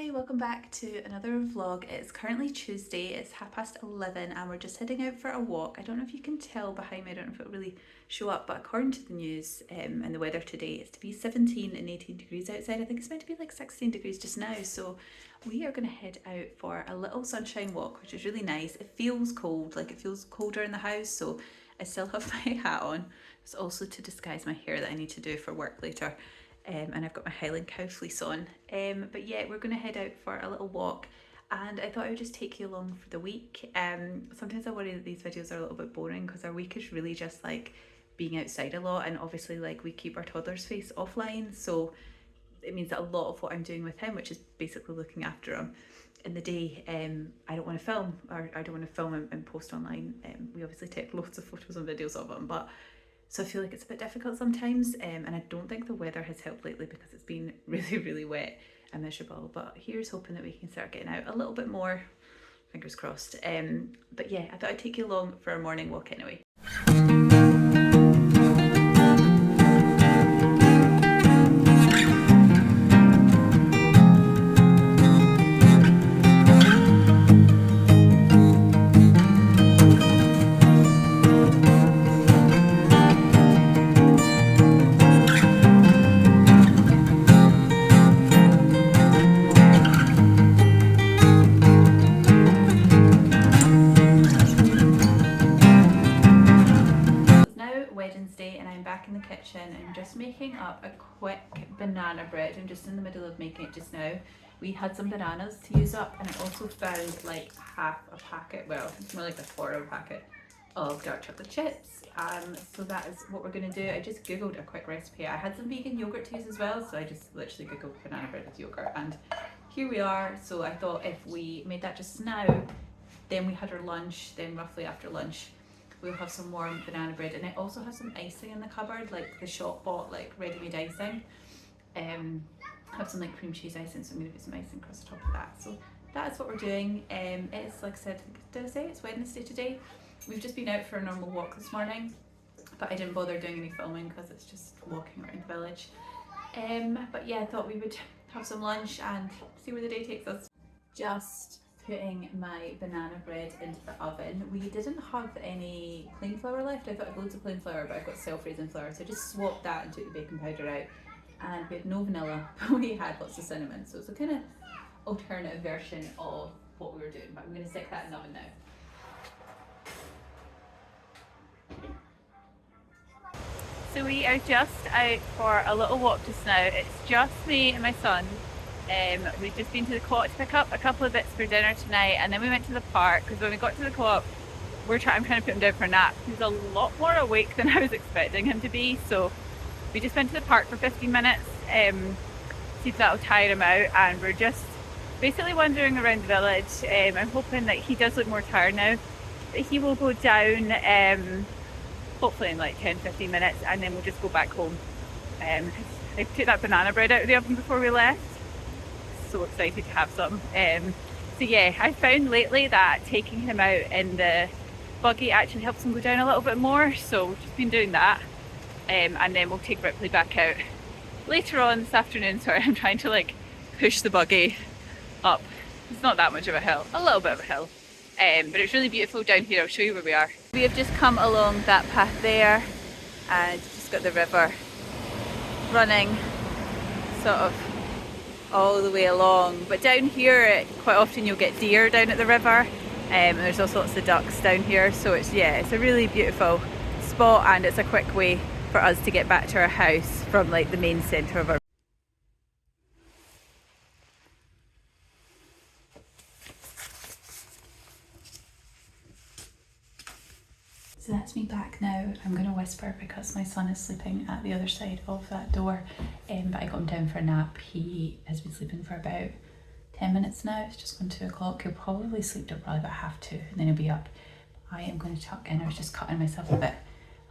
Hi, welcome back to another vlog. It's currently Tuesday, it's 11:30 and we're just heading out for a walk. I don't know if you can tell behind me, I don't know if it'll really show up, but according to the news and the weather today, it's to be 17 and 18 degrees outside. I think it's meant to be like 16 degrees just now, so we are going to head out for a little sunshine walk, which is really nice. It feels cold, like it feels colder in the house, so I still have my hat on. It's also to disguise my hair that I need to do for work later. And I've got my Highland cow fleece on. But yeah, we're going to head out for a little walk, and I thought I would just take you along for the week. Sometimes I worry that these videos are a little bit boring because our week is really just like being outside a lot, and obviously like we keep our toddler's face offline, so it means that a lot of what I'm doing with him, which is basically looking after him in the day, I don't want to film, or I don't want to film and post online. We obviously take loads of photos and videos of him, but so I feel like it's a bit difficult sometimes, and I don't think the weather has helped lately because it's been really wet and miserable. But here's hoping that we can start getting out a little bit more, fingers crossed. But yeah, I thought I'd take you along for a morning walk anyway. Wednesday and I'm back in the kitchen and I'm just making up a quick banana bread. I'm just in the middle of making it just now. We had some bananas to use up, and I also found like half a packet, well it's more like a quarter of a packet of dark chocolate chips. So that is what we're going to do. I just googled a quick recipe. I had some vegan yogurt to use as well, so I just literally googled banana bread with yogurt, and here we are. So I thought if we made that just now, then we had our lunch, then roughly after lunch we'll have some warm banana bread. And I also have some icing in the cupboard, like the shop bought like ready-made icing. I have some like cream cheese icing, so I'm going to put some icing across the top of that. So that is what we're doing. It's like I said, did I say it's Wednesday today? We've just been out for a normal walk this morning, but I didn't bother doing any filming because it's just walking around the village. But yeah, I thought we would have some lunch and see where the day takes us. Just putting my banana bread into the oven. We didn't have any plain flour left. I thought I had loads of plain flour, but I've got self-raising flour, so I just swapped that and took the baking powder out. And we had no vanilla, but we had lots of cinnamon, so it's a kind of alternative version of what we were doing. But I'm going to stick that in the oven now. So we are just out for a little walk just now. It's just me and my son. We've just been to the co-op to pick up a couple of bits for dinner tonight, and then we went to the park because when we got to the co-op, I'm trying to put him down for a nap. He's a lot more awake than I was expecting him to be, so we just went to the park for 15 minutes, see if that'll tire him out, and we're just basically wandering around the village. I'm hoping that he does look more tired now, that he will go down hopefully in like 10-15 minutes, and then we'll just go back home. I took that banana bread out of the oven before we left. So excited to have some. So yeah, I found lately that taking him out in the buggy actually helps him go down a little bit more, so we've just been doing that, and then we'll take Ripley back out later on this afternoon. Sorry, I'm trying to like push the buggy up. It's not that much of a hill, a little bit of a hill, but it's really beautiful down here. I'll show you where we are. We have just come along that path there and just got the river running sort of all the way along, but down here quite often you'll get deer down at the river, and there's also lots of ducks down here, so it's a really beautiful spot, and it's a quick way for us to get back to our house from like the main centre of our. So that's me back now. I'm going to whisper because my son is sleeping at the other side of that door, but I got him down for a nap. He has been sleeping for about 10 minutes now. It's just gone 2 o'clock. He'll probably sleep till probably about 2:30 and then he'll be up. I am going to tuck in. I was just cutting myself a little bit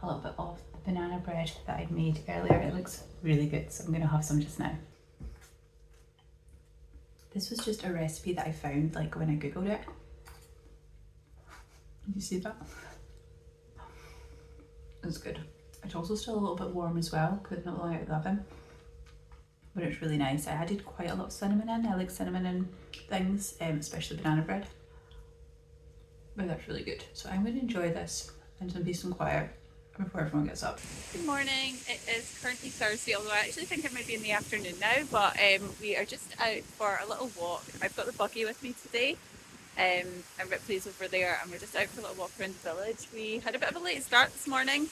of the banana bread that I'd made earlier. It looks really good, so I'm going to have some just now. This was just a recipe that I found like when I googled it. Did you see that? It's good. It's also still a little bit warm as well, because it's not long out of the oven. but it's really nice. I added quite a lot of cinnamon in. I like cinnamon in things, especially banana bread. But that's really good. So I'm going to enjoy this in some peace and quiet before everyone gets up. Good morning. It is currently Thursday, although I actually think it might be in the afternoon now, but we are just out for a little walk. I've got the buggy with me today, and Ripley's over there, and we're just out for a little walk around the village. We had a bit of a late start this morning.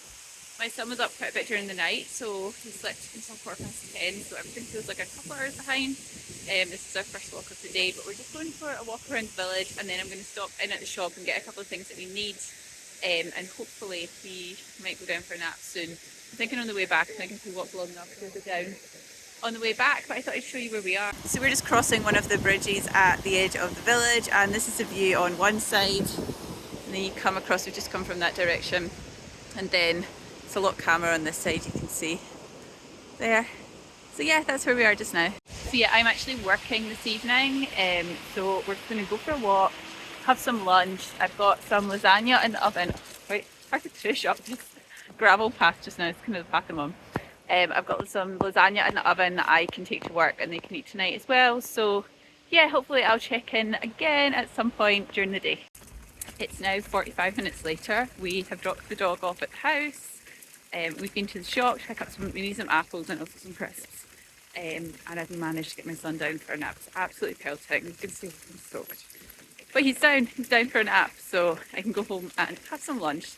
My son was up quite a bit during the night, so he slept until 10:15, so everything feels like a couple of hours behind. This is our first walk of the day, but we're just going for a walk around the village, and then I'm going to stop in at the shop and get a couple of things that we need, and hopefully we might go down for a nap soon. I'm thinking on the way back, I think if we walk long enough we'll go down on the way back, but I thought I'd show you where we are. So we're just crossing one of the bridges at the edge of the village, and this is the view on one side, and then you come across, we've just come from that direction, and then it's a lot calmer on this side, you can see there. So yeah, that's where we are just now. So yeah, I'm actually working this evening, so we're going to go for a walk, have some lunch. I've got some lasagna in the oven. Quite hard to push up this gravel path just now, it's kind of the path I'm on. I've got some lasagna in the oven that I can take to work and they can eat tonight as well. So yeah, hopefully I'll check in again at some point during the day. It's now 45 minutes later. We have dropped the dog off at the house. We've been to the shop to pick up we need some apples and also some crisps. And I've managed to get my son down for a nap. It's absolutely pelting. You can see he's soaked. But he's down for a nap, so I can go home and have some lunch.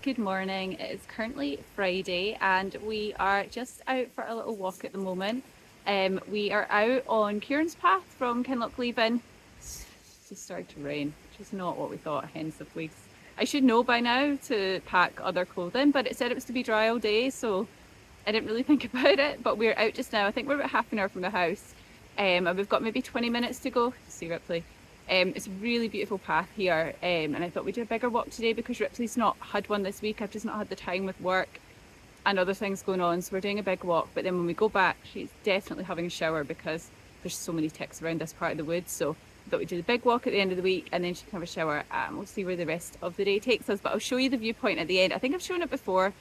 Good morning. It is currently Friday and we are just out for a little walk at the moment. We are out on Kieran's path from Kinlochleven. It's just started to rain, which is not what we thought, hence the fleece. I should know by now to pack other clothing, but it said it was to be dry all day, so I didn't really think about it. But we're out just now. I think we're about half an hour from the house, and we've got maybe 20 minutes to go. See Ripley. It's a really beautiful path here, and I thought we'd do a bigger walk today because Ripley's not had one this week. I've just not had the time with work and other things going on, so we're doing a big walk. But then when we go back, she's definitely having a shower because there's so many ticks around this part of the woods. So I thought we'd do the big walk at the end of the week and then she can have a shower, and we'll see where the rest of the day takes us. But I'll show you the viewpoint at the end. I think I've shown it before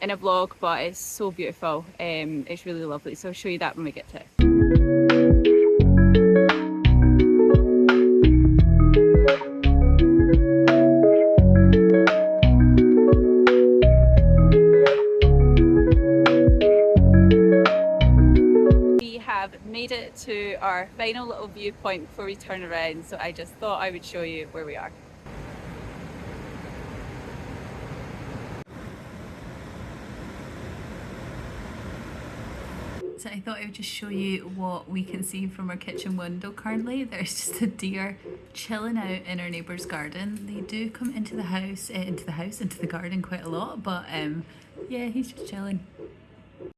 in a vlog, but it's so beautiful. It's really lovely, so I'll show you that when we get to it. Made it to our final little viewpoint before we turn around, so I just thought I would show you where we are. So I thought I would just show you what we can see from our kitchen window currently. There's just a deer chilling out in our neighbour's garden. They do come into the house, into the garden quite a lot, but yeah, he's just chilling.